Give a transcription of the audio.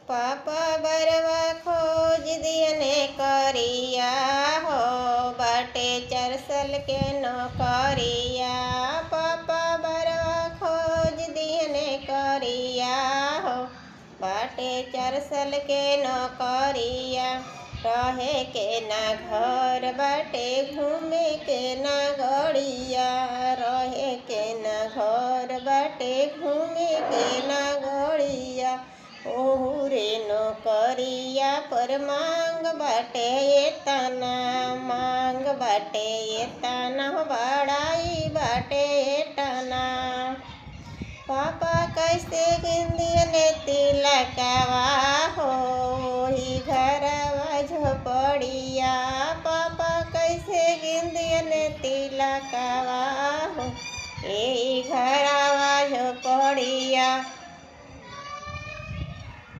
पापा बरवा खोज दियने करिया हो बाटे चरसल के नौकरिया। पापा बरवा खोज दियने करिया हो बाटे चरसल के नौकरिया। रहे के ना घर बाटे घूमे के ना गड़िया। रहे के ना घर बाटे घूमे के ना गड़िया। ओहू रे नौकरिया पर मांग बाटे एतना। मांग बाटे एतना बड़ाई बाटे एतना। पापा कैसे गिनदियने तिला